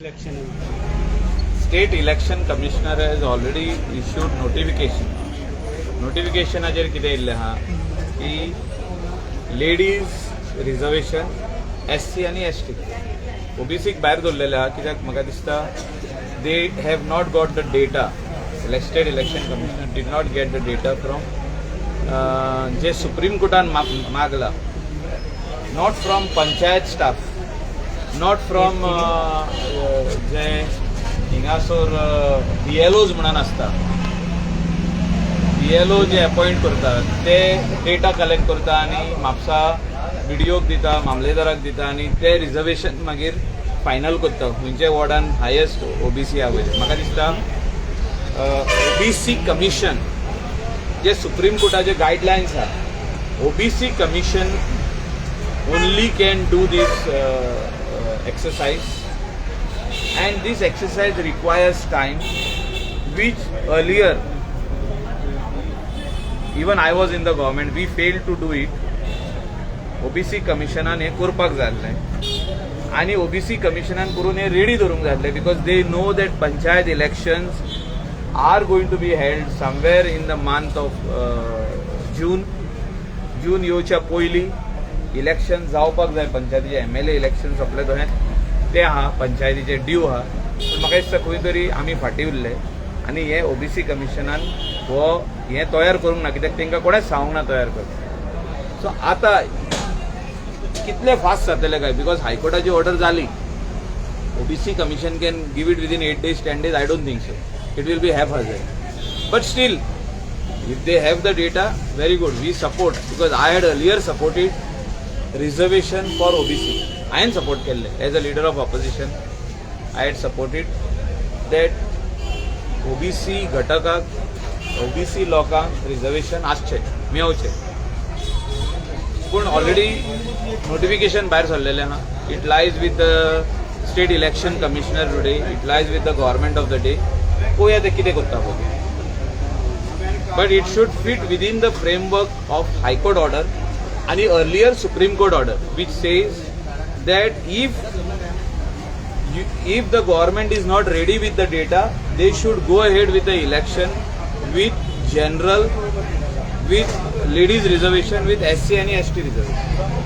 Election. State Election Commissioner has already issued notification. Notification हाजेर कितें येयल्लें आहा की लेडीज रिजर्वेशन SC आनी ST OBCक भायर दवरलेलें आहा कित्याक म्हाका दिसता they have not got the data. State Election Commissioner did not get the data from जे Supreme Courtan मागला, not from panchayat staff, not from जे हिंगासोर BLOs म्हणून आसता, BLO जे अपॉइंट करतात ते डेटा कलेक्ट करता आनी म्हापसा BDOक दिता, मामलेदाराक दिता आनी ते रिजर्वेशन मागीर फायनल करता खंयच्या वॉर्डान हायेस्ट OBC आहा पळय. म्हाका दिसता OBC कमिशन जे सुप्रीम कोर्टाचे गायडलायन्स आहा, OBC commission only can do this exercise, and this exercise requires time, which earlier even I was in the government, we failed to do it. OBC कमिशनान हे करपाक जाय आसलें आनी OBC कमिशनान करून हे ready धरूंक जाय आसलें, because they know that panchayat elections are going to be held somewhere in the month of June येवच्या पयलीं इलेक्शन जावपाक जाय. पंचायतीचे MLA इलेक्शन सोंपले तशें ते आहा, पंचायतीचे ड्यू आहा. पूण म्हाका दिसता खंय तरी आमी फाटीं उरले आनी हे OBC कमिशनान हो हें तयार करूंक ना, कित्याक तांकां कोणेच सांगूंक ना तयार करपाक. सो आतां कितले फास्ट जातले काय, बिकॉज हायकोर्टाची ऑर्डर जाली. OBC commission can give it within 8 days 10 days, I don't think so. It will be haphazard, but still if they have the data, very good, we support, because I had earlier supported reservation for OBC. I had support केले as a leader of opposition. I had supported that OBC घटकाक, OBC लोकांक reservation आसचे, मेळचे. पूण already notification भायर सरलेलें आहा. It lies with the state election commissioner today, it lies with the government of the day. पळोवया ते कितें करता पळय. But it should fit within the framework of high court order आणि earlier supreme court order, which says that if the government is not ready with the data, they should go ahead with the election with general, with ladies reservation, with SC आणि ST reservation.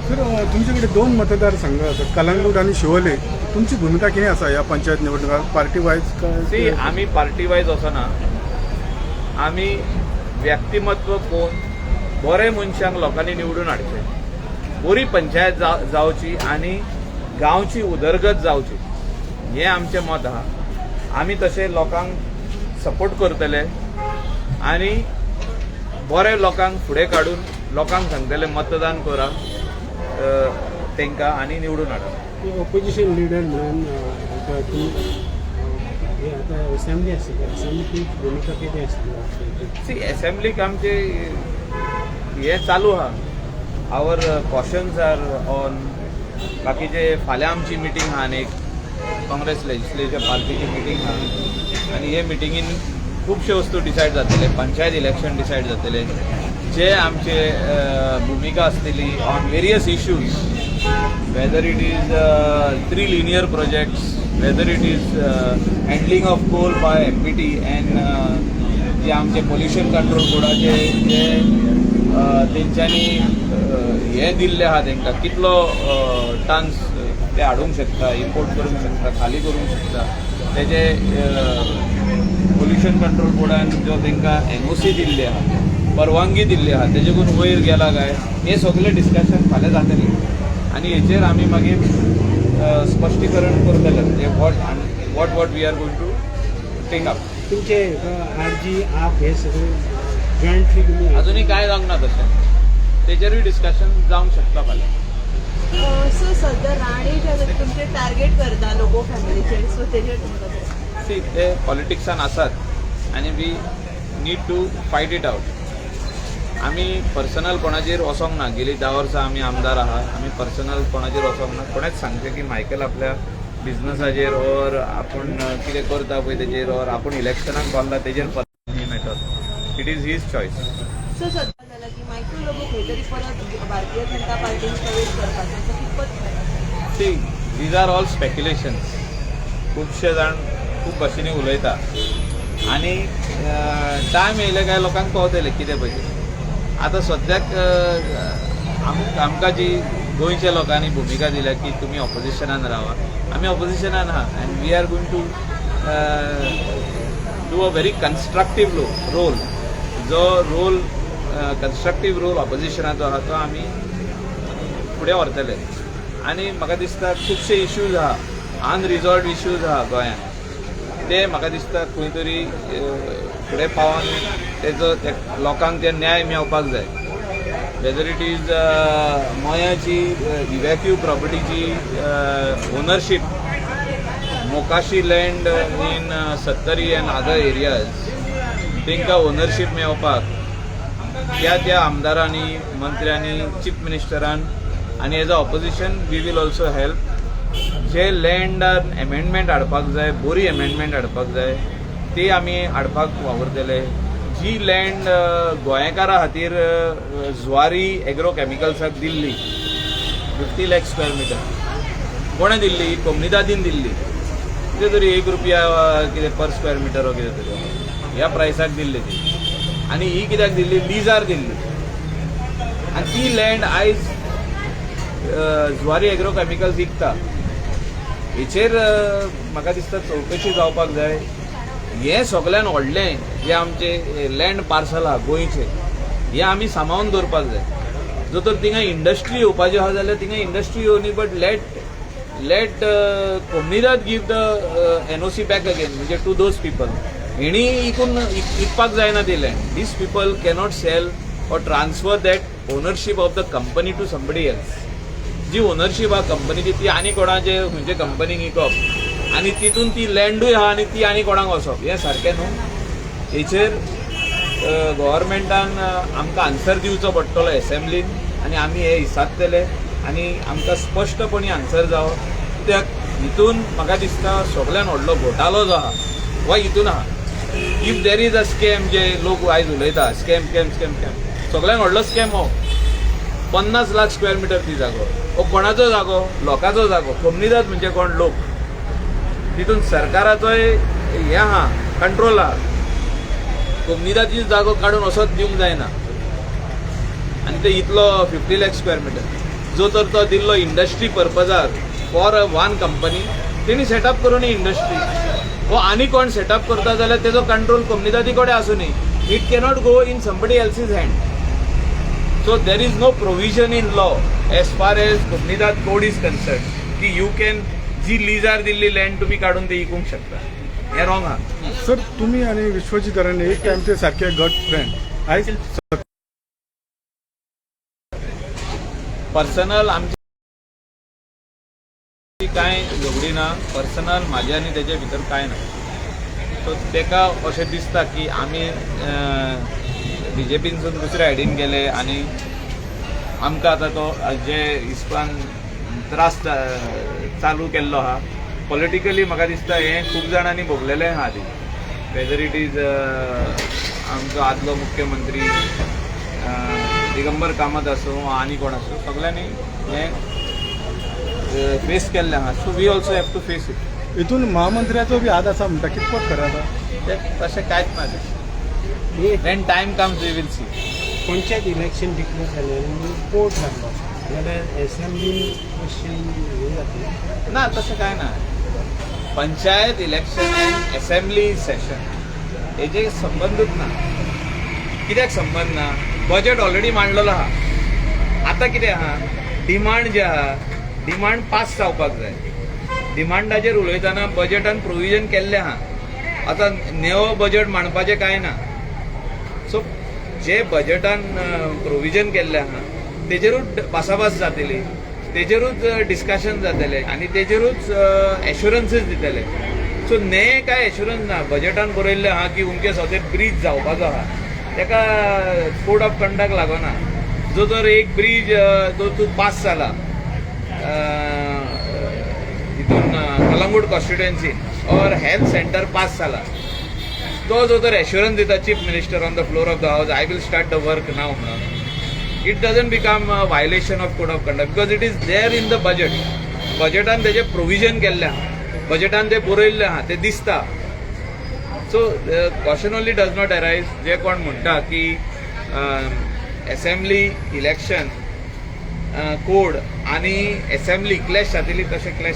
Sir, तुमच्याकडे 2 मतदारसंघ असतात, कलंगूट आणि शिवोले. तुमची भूमिका किती असा या पंचायत निवडणुकात, पार्टी वाईज काय? आम्ही पार्टी वाईज वचना. आम्ही व्यक्तिमत्व कोण बरे मनशांक लोकांनी निवडून हाडचे, बरी पंचायत जावची आनी गांवची उदरगत जावची, हें आमचें मत आहा. आमी तशें लोकांक सपोर्ट करतले आनी बरे लोकांक फुडें काडून लोकांक सांगतले मतदान करा तांकां आनी निवडून हाडा. ऑपोजिशन लिडर म्हणून असेंब्ली आसता, असेंब्लीची भूमिका कितें आसता? सी, असेंब्लीक आमचे हे चालू आहा. आवर क्वेश्चन्स आर ऑन. बाकीचे फाल्यां आमची मिटींग आहा आनी काँग्रेस लेजिस्लेचर पार्टीची मिटींग आहा आनी हे मिटिंगीन खुबशे वस्तू डिसायड जातले. पंचायत इलेक्शन डिसायड जातले, जे आमचे भूमिका आसतली on various issues, weather it is 3 linear projects, whether it is handling of coal by MPT, and जे आमचे पोल्युशन कंट्रोल बोर्डाचे जे तेंच्यांनी हे दिल्ले आहा तांकां कितलो टन्स ते हाडूंक शकता, इम्पोर्ट करूंक शकता, खाली करूंक शकता, तेजे पोल्युशन कंट्रोल बोर्डान जो तांकां NOC दिल्ले आहा, परवानगी दिल्ली आहा, तेजेकून वयर गेला काय, हे सगळे डिस्कशन फाल्यां जातले आनी हेचेर आमी मागीर स्पश्टीकरण करतले, म्हणजे what we are going to take up. तुमचे RG आप हे सगळे जॉईंटली तुम्ही अजूनही काय जावंक ना तशें, तेजेरूय डिस्कशन जावंक शकता फाल्यां. सो सध्या राणे जे तुमचे टार्गेट करता लोको फॅमिलीचे, सो तेजेर तुमकां सी, ते पॉलिटिक्सान आसात आनी we need to fight it out. आमी पर्सनल कोणाचेर वचोंक ना. गेली 10 वर्सां आमी आमदार आहा, आमी पर्सनल कोणाचेर वचोंक ना. कोणेच सांगचे की मायकल आपल्या बिझनसाचेर ओर आपूण कितें करता पळय तेजेर ओर आपूण इलेक्शनाक पावला तेजेर matter. It is his choice. So सध्या जाल्यार की मायक्रो लोगो खंय तरी परत भारतीय जनता पार्टीन प्रवेश करपाचो कितपत? See, these are all speculations. खुबशे जाण खूब भाशेनी उलयता आनी टायम येयले काय लोकांक पावतले कितें पळय आतां सद्याक आमकां जी गोंयच्या लोकांनी भुमिका दिल्या की तुमी ऑपोजिशनान रावा आमी ऑपोजिशनान आहा and we are going to do a very constructive role जो रोल कन्स्ट्रक्टीव रोल ऑपोजिशनाचो आहा तो आमी फुडें व्हरतले आनी म्हाका दिसता खुबशे इश्यूज आहा अनरिजॉल्वड इश्यूज आहा गोंयांत ते म्हाका दिसता खंय तरी फुडें पावन तेजो लोकांक ते न्याय मेळपाक जाय वेदर इट इज मोयाची इवॅक्यू प्रॉपर्टीची ओनरशीप मोकाशी land in Sattari and other areas तांकां ओनरशीप मेळपाक त्या आमदारांनी मंत्र्यांनी चीफ मिनिस्टरान आनी as a opposition we will also help जे लँडान एमेंडमेंट हाडपाक जाय बरी एमेंडमेंट हाडपाक जाय ती आमी हाडपाक वावरतले जी लँड गोंयकारां खातीर जुवारी एग्रो कॅमिकल्साक दिल्ली 50 लाख स्क्वेअर मिटर कोणें दिल्ली कोमनिदादीन दिल्ली कितें तरी ₹1 कितें पर स्क्वेअर मिटर हो कितें तरी ह्या प्रायसाक दिल्ली ती आनी ही कित्याक दिल्ली लिजार दिल्ली आनी ती लँड आयज जुवारी एग्रो कॅमिकल्स विकता हेचेर म्हाका दिसता चवकशी जावपाक जाय हें सगळ्यान व्हडलें जे आमचे लँड पार्सल आहा गोंयचे हें आमी सांबाळून दवरपाक जाय जर तर थिंगा इंडस्ट्री येवपाच्यो आहा जाल्यार थिंगा इंडस्ट्री येवनी बट लेट कोमनिदाद give the NOC back again म्हणजे टू दोज पीपल हेणी विकपाक जायना ती land these people cannot sell or transfer that ownership of the company to somebody else जी ओनरशीप आहा कंपनीची ती आनी कोणाचे खंयचे कंपनीक विकप आनी तितून ती लँडूय आहा आनी ती आनी कोणाक वचप हें सारकें न्हू हेचेर गव्हर्मेंटान आमकां आन्सर दिवचो पडटलो एसेंब्लीन आनी आमी हे हिसाबतले आनी आमकां स्पश्टपणी आन्सर जावो कित्याक हितून म्हाका दिसता सगळ्यान व्हडलो घोटालो जो आहा वा हितून आहा if there is a scam जे लोक आयज उलयता स्कॅम सगळ्यान व्हडलो स्कॅम हो 50 लाख स्क्वेअर मिटर ती जागो हो कोणाचो जागो लोकांचो जागो कोमनिदाद म्हणजे कोण लोक तितून सरकाराचोय हें आहा कंट्रोल आहा कोमनिदादची जागो काडून वचत दिवंक जायना आनी ते इतलो 50 लाख स्क्वेअर मिटर जो तर तो दिल्लो इंडस्ट्री पर्पजाक फॉर वन कंपनी तेणी सेटअप करून इंडस्ट्री हो आनी कोण सेटअप करता जाल्यार तेजो कंट्रोल कोमनिदादी कडेन आसूं न्ही it cannot go in somebody else's hand so there is no provision in law as far as कोमनिदाद कोड इज कन्सर्न की यू कॅन जी लिजार दिल्ली लँड तुम्ही काढून ते विकूंक शकता हे रॉंग आहा सर तुम्ही आणि विश्वजित राणे एक टाइम ते सारखे गट फ्रेंड आयज पर्सनल आमची कांय झगडी ना पर्सनल म्हाजे आनी तेजे भितर कांय ना सो तेका अशें दिसता की आमी बीजेपीनसून दुसऱ्या सायडीन गेले आनी आमकां आतां तो जे हिसपान त्रास चालू केल्लो आहा पॉलिटिकली म्हाका दिसता हें खूब जाणांनी भोगलेलें आहा आदी वेदर इट इज आमचो आदलो मुख्यमंत्री दिगंबर कामत आसूं आनी कोण आसूं सगळ्यांनी हें फेस केल्लें आहा so we also have to face it हितून महामंत्र्याचो बी हात आसा म्हणटा कितपत खरें आसा तें तशें कांयच ना when time comes we will see panchayat election declare जालें आनी कोर्ट जाल्लो जाल्यार एसेंब्लीन क्वेश्चन हे जातलें ना तशें कांय ना panchayat election end assembly session हेजे संबंदूच ना कित्याक संबंद ना बजेट ऑलरेडी मांडलेलो आहा आतां कितें आहा डिमांड जे आहा डिमांड पास जावपाक जाय डिमांडाचेर उलयतना बजेटान प्रोविजन केल्लें आहा आतां नेवो बजेट मांडपाचें कांय ना सो जे बजेटान प्रोविजन केल्लें आहा तेजेरूच भासाभास जातली तेजेरूच डिस्कशन जातलें आनी तेजेरूच एश्युरन्सीस दितले सो नेये कांय एश्युरन्स ना बजेटान बरयल्लें आहा की उमके सोदेर ब्रीज जावपाचो आहा तेका कोड ऑफ कंडक्ट लागना जो तर एक ब्रीज जो तूं पास जाला हितून कलंगूट कॉन्स्टिट्युएन्सीन ऑर हेल्थ सेंटर पास जाला तो जो तर एश्युरन्स दिता chief minister on the floor of the house I will start the work now म्हणून it doesn't become a violation of code of conduct because it is there in the budget. बजेटान तेजे provision केल्लें आहा बजेटान ते बरयल्लें आहा ते दिसता. So question only does not arise जे कोण म्हणटा की असेंब्ली इलेक्शन कोड आणि असेंब्ली क्लॅश जातली, तशें क्लॅश